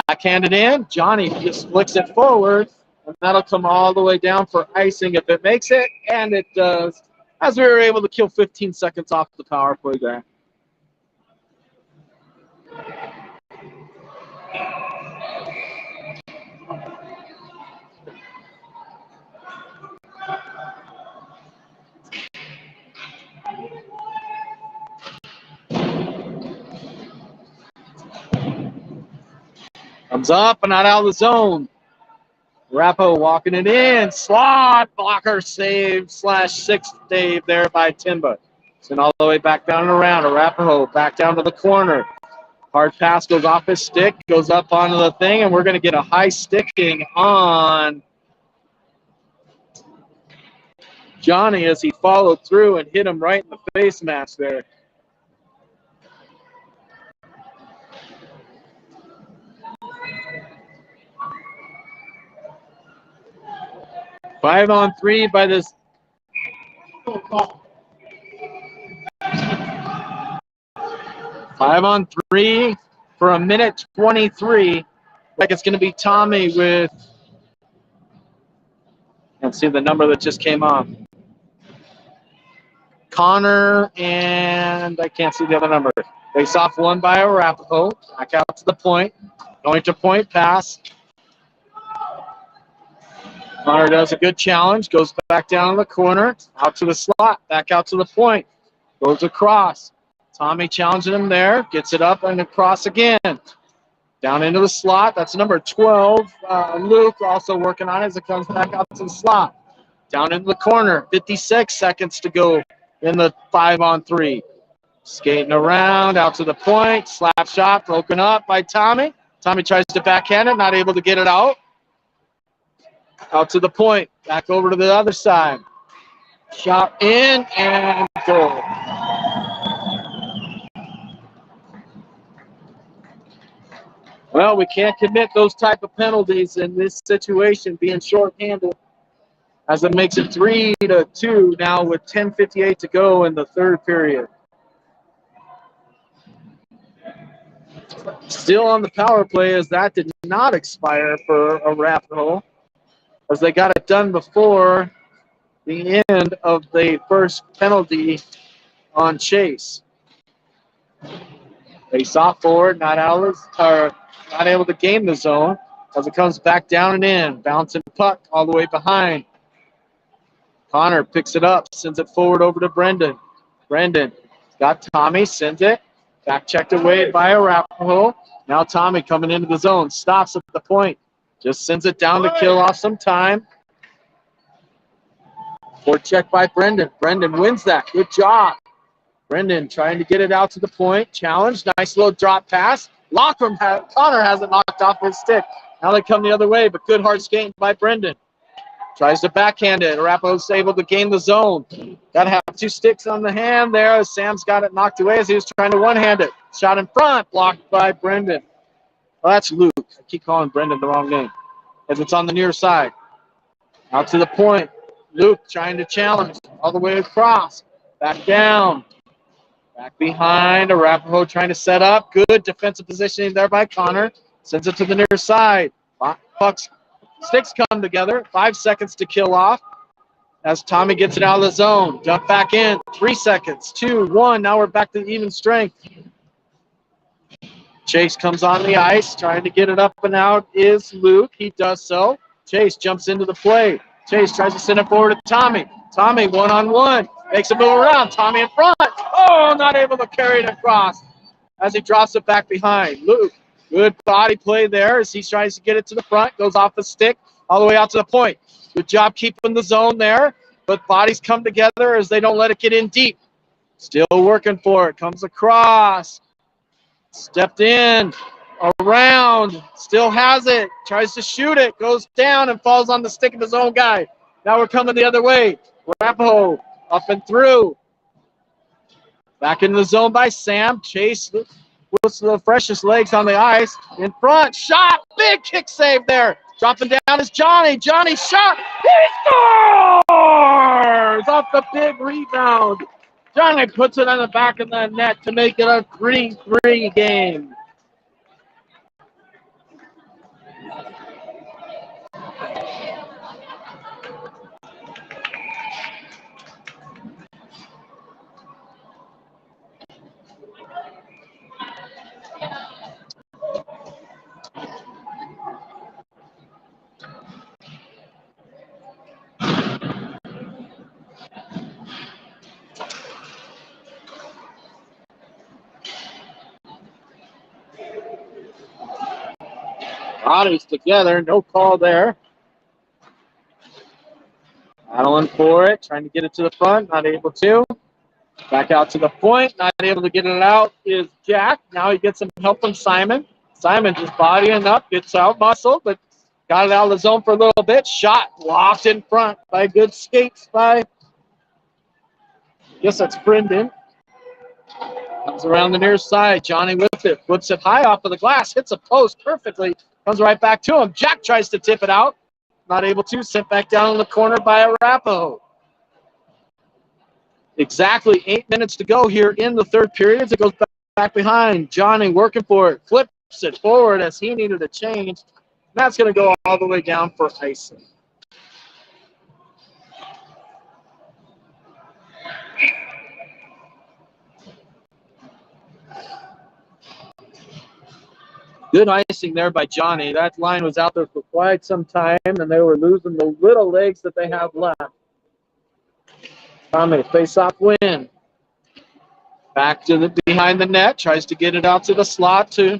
Backhanded in. Johnny just flicks it forward, and that'll come all the way down for icing if it makes it, and it does, as we were able to kill 15 seconds off the power play there. Comes up and not out of the zone. Arapahoe walking it in. Slot blocker save / sixth save there by Timba. Sent all the way back down and around. Arapahoe back down to the corner. Hard pass goes off his stick, goes up onto the thing, and we're going to get a high sticking on Johnny as he followed through and hit him right in the face mask there. Five on three by this. 5 on 3 for a minute 23. Like it's going to be Tommy with, let's see the number that just came on. Connor and I can't see the other number. Face off won by Arapahoe. Back out to the point. Going to point pass. Connor does a good challenge. Goes back down in the corner. Out to the slot. Back out to the point. Goes across. Tommy challenging him there. Gets it up and across again. Down into the slot. That's number 12. Luke also working on it as it comes back out to the slot. Down into the corner. 56 seconds to go in the 5 on 3. Skating around. Out to the point. Slap shot broken up by Tommy. Tommy tries to backhand it. Not able to get it out. Out to the point. Back over to the other side. Shot in and goal. Well, we can't commit those type of penalties in this situation, being shorthanded, as it makes it 3-2 now with 10:58 to go in the third period. Still on the power play, as that did not expire for Arapahoe, as they got it done before the end of the first penalty on Chase. Face off forward, not able to gain the zone as it comes back down and in. Bouncing puck all the way behind. Connor picks it up, sends it forward over to Brendan. Brendan got Tommy, sends it. Back checked away by Arapahoe. Now Tommy coming into the zone. Stops at the point. Just sends it down to kill off some time. Forward check by Brendan. Brendan wins that. Good job. Brendan trying to get it out to the point. Challenge. Nice little drop pass. Connor has it knocked off his stick. Now they come the other way, but good hard skating by Brendan. Tries to backhand it. Arapahoe's able to gain the zone. Got to have 2 sticks on the hand there. Sam's got it knocked away as he was trying to one-hand it. Shot in front, blocked by Brendan. Well, that's Luke. I keep calling Brendan the wrong name, as it's on the near side. Out to the point. Luke trying to challenge all the way across. Back down. Back behind. Arapahoe trying to set up. Good defensive positioning there by Connor. Sends it to the near side. Pucks, sticks come together. 5 seconds to kill off as Tommy gets it out of the zone. Dump back in. 3 seconds. 2, 1. Now we're back to even strength. Chase comes on the ice. Trying to get it up and out is Luke. He does so. Chase jumps into the play. Chase tries to send it forward to Tommy. Tommy one-on-one. Makes a move around. Tommy in front. Oh, not able to carry it across as he drops it back behind. Luke, good body play there as he tries to get it to the front. Goes off the stick all the way out to the point. Good job keeping the zone there, but bodies come together as they don't let it get in deep. Still working for it. Comes across. Stepped in. Around. Still has it. Tries to shoot it. Goes down and falls on the stick of his own guy. Now we're coming the other way. Arapahoe up and through. Back in the zone by Sam. Chase with the freshest legs on the ice. In front. Shot. Big kick save there. Dropping down is Johnny. Johnny shot. He scores! Off the big rebound. Johnny puts it on the back of the net to make it a 3-3 game. Bodies together, no call there. Battling for it, trying to get it to the front, not able to. Back out to the point, not able to get it out is Jack. Now he gets some help from Simon. Simon just bodying up, gets out muscle, but got it out of the zone for a little bit. Shot blocked in front by good skates by, I guess that's Brendan. Comes around the near side. Johnny with it. Flips it high off of the glass. Hits a post perfectly. Comes right back to him. Jack tries to tip it out. Not able to. Sent back down in the corner by Arapahoe. Exactly 8 minutes to go here in the third period as it goes back behind. Johnny working for it. Flips it forward as he needed a change. That's going to go all the way down for icing. Good icing there by Johnny. That line was out there for quite some time, and they were losing the little legs that they have left. Tommy, face-off win. Back to the behind the net. Tries to get it out to the slot to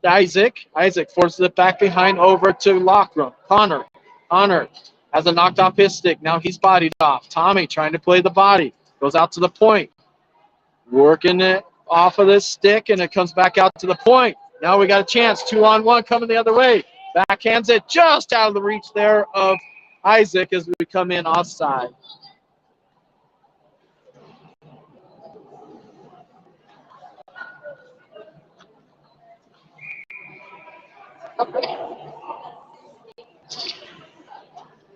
Isaac. Isaac forces it back behind over to Lockram. Connor has it knocked off his stick. Now he's bodied off. Tommy trying to play the body. Goes out to the point. Working it off of this stick, and it comes back out to the point. Now we got a chance. 2-on-1 coming the other way. Backhands it just out of the reach there of Isaac as we come in offside.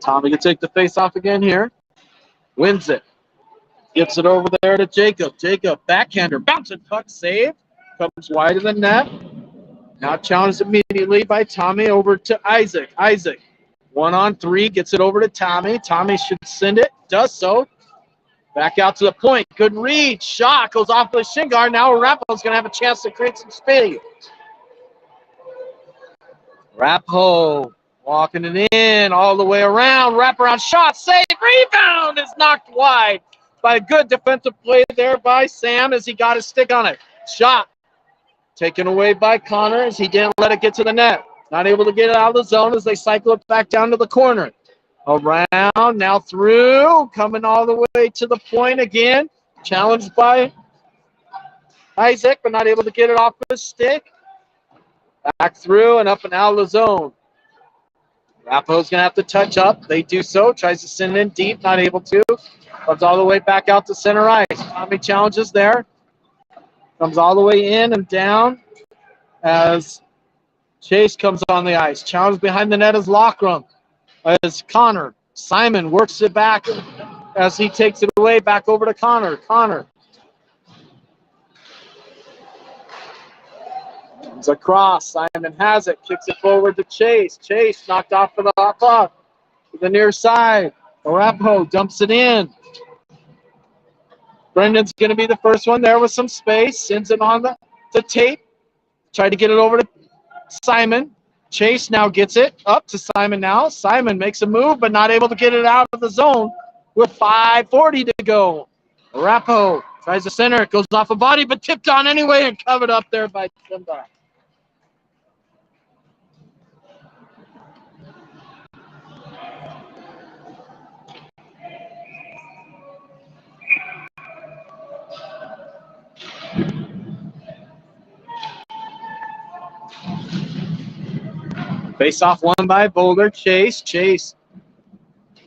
Tommy can take the face off again here. Wins it. Gets it over there to Jacob. Jacob, backhander, bouncing puck, save. Comes wide of the net. Now challenged immediately by Tommy over to Isaac. Isaac, 1-on-3, gets it over to Tommy. Tommy should send it, does so. Back out to the point. Good read. Shot goes off the shin guard. Now Arapahoe's going to have a chance to create some speed. Arapahoe walking it in all the way around. Wraparound shot. Save. Rebound is knocked wide by a good defensive play there by Sam as he got his stick on it. Shot taken away by Connor as he didn't let it get to the net. Not able to get it out of the zone as they cycle it back down to the corner. Around, now through, coming all the way to the point again. Challenged by Isaac, but not able to get it off his stick. Back through and up and out of the zone. Arapahoe's going to have to touch up. They do so. Tries to send it in deep, not able to. Comes all the way back out to center ice. Tommy challenges there. Comes all the way in and down as Chase comes on the ice. Challenge behind the net is Lockram. As Connor. Simon works it back as he takes it away back over to Connor. Connor Comes across. Simon has it. Kicks it forward to Chase. Chase knocked off for the puck to the near side. Arapahoe dumps it in. Brendan's going to be the first one there with some space. Sends it on to Tate. Tried to get it over to Simon. Chase now gets it up to Simon now. Simon makes a move, but not able to get it out of the zone with 5:40 to go. Arapahoe tries to center. It goes off a body, but tipped on anyway and covered up there by Simba. Face off won by Boulder. Chase.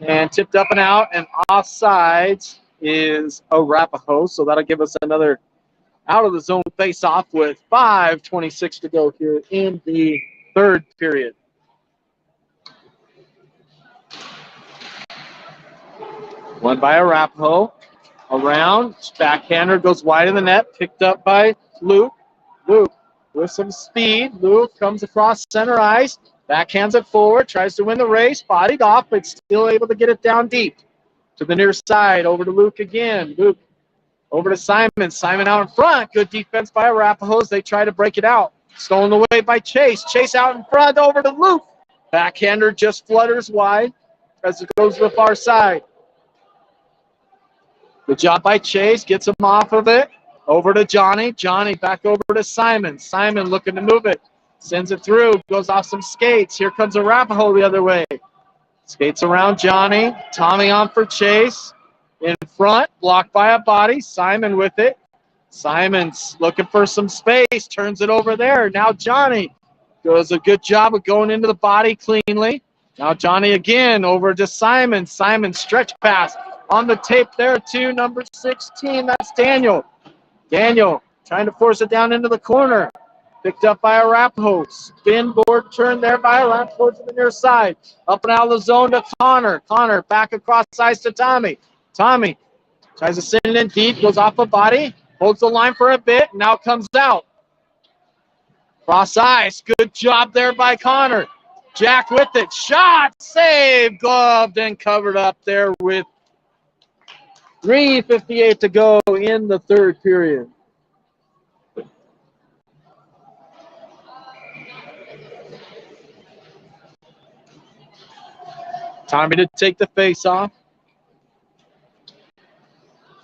And tipped up and out. And offsides is Arapahoe. So that'll give us another out of the zone face off with 5:26 to go here in the third period. Won by Arapahoe. Around. Backhander goes wide of the net. Picked up by Luke. Luke with some speed. Luke comes across center ice. Backhands it forward. Tries to win the race. Bodied off, but still able to get it down deep. To the near side. Over to Luke again. Luke over to Simon. Simon out in front. Good defense by Arapahoe as they try to break it out. Stolen away by Chase. Chase out in front. Over to Luke. Backhander just flutters wide as it goes to the far side. Good job by Chase. Gets him off of it. Over to Johnny. Johnny back over to Simon. Simon looking to move it. Sends it through. Goes off some skates. Here comes Arapahoe the other way. Skates around Johnny. Tommy on for Chase. In front. Blocked by a body. Simon with it. Simon's looking for some space. Turns it over there. Now Johnny does a good job of going into the body cleanly. Now Johnny again over to Simon. Simon stretch pass. On the tape there too, number 16, that's Daniel. Daniel trying to force it down into the corner. Picked up by Arapahoe. Spin board turn there by Arapahoe to the near side. Up and out of the zone to Connor. Connor back across ice to Tommy. Tommy tries to send it in deep, goes off a body, holds the line for a bit, now comes out. Cross ice, good job there by Connor. Jack with it, shot, save, gloved and covered up there with 3:58 to go in the third period. Tommy to take the face off.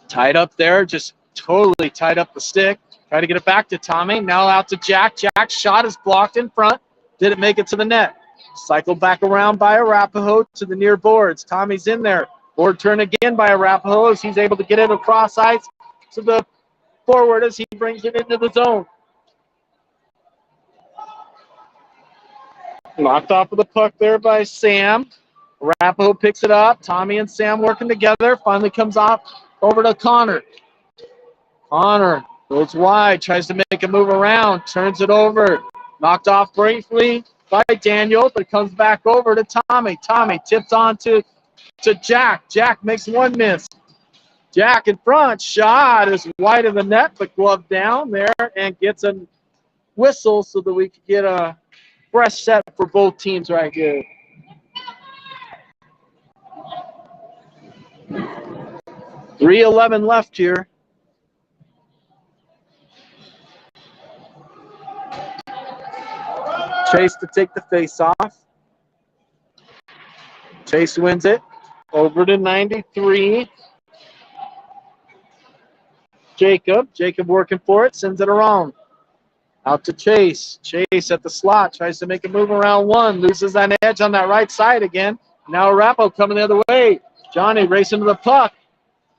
Tied up there, just totally tied up the stick. Try to get it back to Tommy. Now out to Jack. Jack's shot is blocked in front. Didn't make it to the net. Cycled back around by Arapahoe to the near boards. Tommy's in there. Board turn again by Arapahoe as he's able to get it across ice to the forward as he brings it into the zone. Knocked off of the puck there by Sam. Arapahoe picks it up. Tommy and Sam working together. Finally comes off over to Connor. Connor goes wide, tries to make a move around, turns it over. Knocked off briefly by Daniel, but comes back over to Tommy. Tommy tips on to Jack. Jack makes one miss. Jack in front. Shot is wide of the net, but glove down there and gets a whistle so that we can get a fresh set for both teams right here. .3:11 left here. Chase to take the face off. Chase wins it. Over to 93. Jacob working for it. Sends it around. Out to Chase. Chase at the slot. Tries to make a move around one. Loses that edge on that right side again. Now Arapahoe coming the other way. Johnny racing to the puck.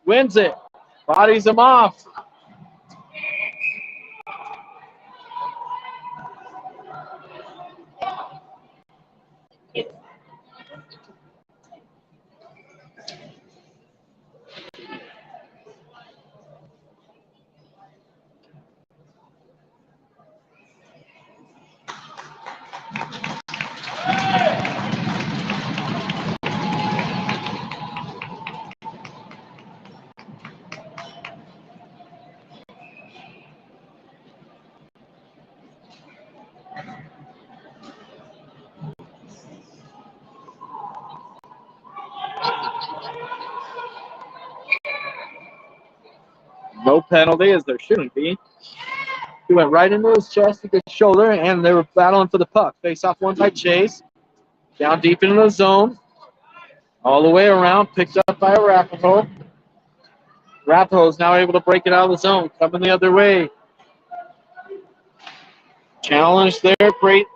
Wins it. Bodies him off. No penalty, as there shouldn't be. He went right into his chest with his shoulder, and they were battling for the puck. Face-off one by Chase. Down deep into the zone. All the way around, picked up by Arapahoe. Arapahoe is now able to break it out of the zone, coming the other way. Challenge there, great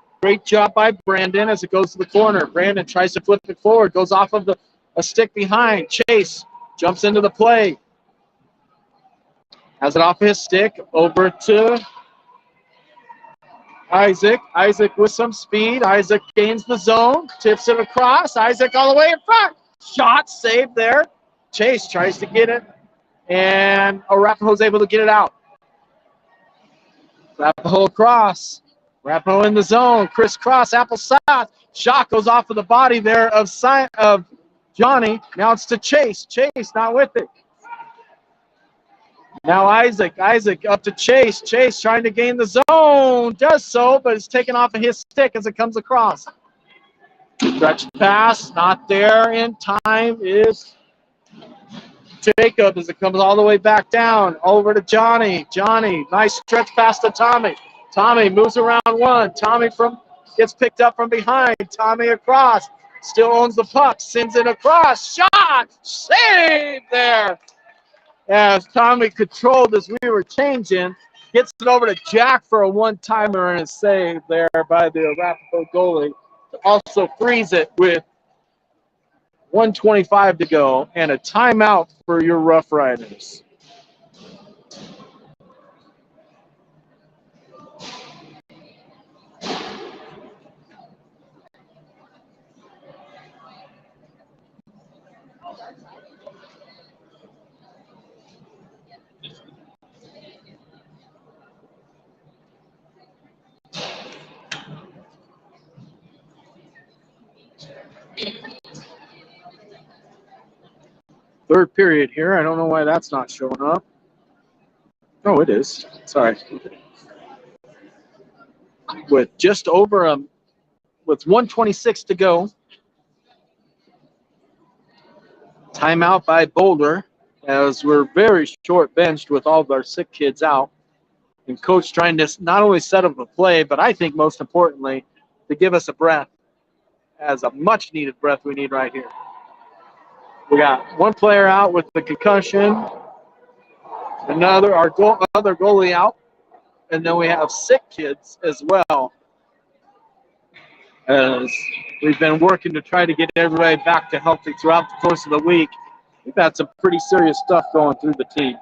job by Brandon as it goes to the corner. Brandon tries to flip it forward, goes off of a stick behind. Chase jumps into the play. Has it off his stick, over to Isaac. Isaac with some speed. Isaac gains the zone, tips it across. Isaac all the way in front. Shot saved there. Chase tries to get it, and Arapahoe's able to get it out. Arapahoe across. Arapahoe in the zone. Crisscross, applesauce. Shot goes off of the body there of Johnny. Now it's to Chase. Chase not with it. Now Isaac up to Chase. Chase trying to gain the zone. Does so, but it's taken off of his stick as it comes across. Stretch pass, not there in time is Jacob as it comes all the way back down. Over to Johnny. Johnny, nice stretch pass to Tommy. Tommy moves around one. Tommy gets picked up from behind. Tommy across. Still owns the puck. Sends it across. Shot! Save there! As Tommy controlled as we were changing, gets it over to Jack for a one-timer and a save there by the Arapahoe goalie to also freeze it with 1:25 to go and a timeout for your Roughriders. Third period here. I don't know why that's not showing up. Oh, it is. Sorry. With just over with 1:26 to go. Timeout by Boulder as we're very short benched with all of our sick kids out. And coach trying to not only set up a play, but I think most importantly, to give us a breath, as a much needed breath we need right here. We got one player out with the concussion, other goalie out, and then we have sick kids as well. As we've been working to try to get everybody back to healthy throughout the course of the week. We've had some pretty serious stuff going through the team.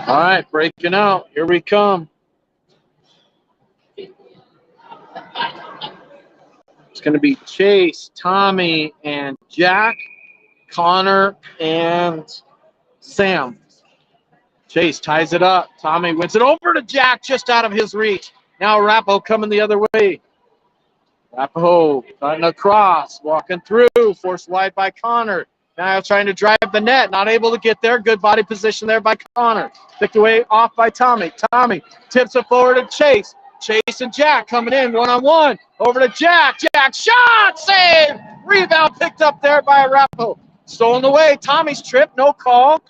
All right, breaking out. Here we come. It's going to be Chase, Tommy, and Jack, Connor, and Sam. Chase ties it up. Tommy wins it over to Jack, just out of his reach. Now Arapahoe coming the other way. Arapahoe cutting across, walking through, forced wide by Connor. Now trying to drive the net, not able to get there. Good body position there by Connor. Picked away off by Tommy. Tommy tips it forward to Chase. Chase and Jack coming in one-on-one. Over to Jack. Jack shot, save. Rebound picked up there by Arapahoe. Stolen away. Tommy's trip, no call.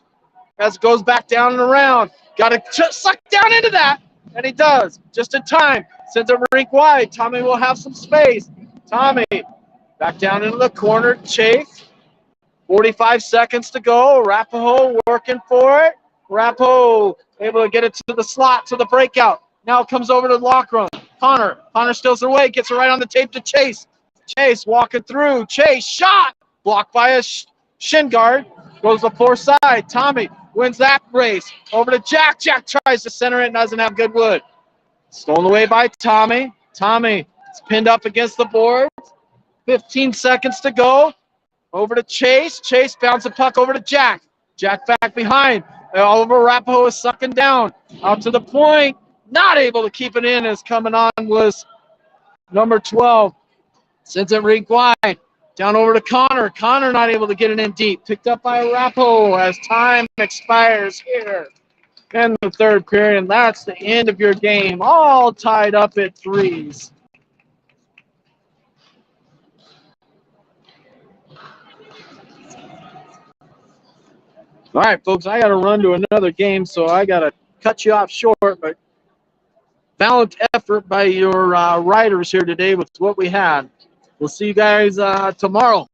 As it goes back down and around. Got to suck down into that. And he does. Just in time. Sends it rink wide. Tommy will have some space. Tommy back down into the corner. Chase. 45 seconds to go. Arapahoe working for it. Arapahoe able to get it to the slot, to the breakout. Now it comes over to the lock run. Connor steals it away. Gets it right on the tape to Chase. Chase walking through. Chase shot. Blocked by a shin guard. Goes to the far side. Tommy wins that race. Over to Jack. Jack tries to center it and doesn't have good wood. Stolen away by Tommy. Tommy is pinned up against the board. 15 seconds to go. Over to Chase. Chase bounces the puck over to Jack. Jack back behind. Oliver Arapahoe is sucking down. Out to the point. Not able to keep it in as coming on was number 12. Sends it rink wide. Down over to Connor. Connor not able to get it in deep. Picked up by Arapahoe as time expires here in the third period. And that's the end of your game. All tied up at threes. All right, folks, I got to run to another game, so I got to cut you off short. But valiant effort by your riders here today with what we had. We'll see you guys tomorrow.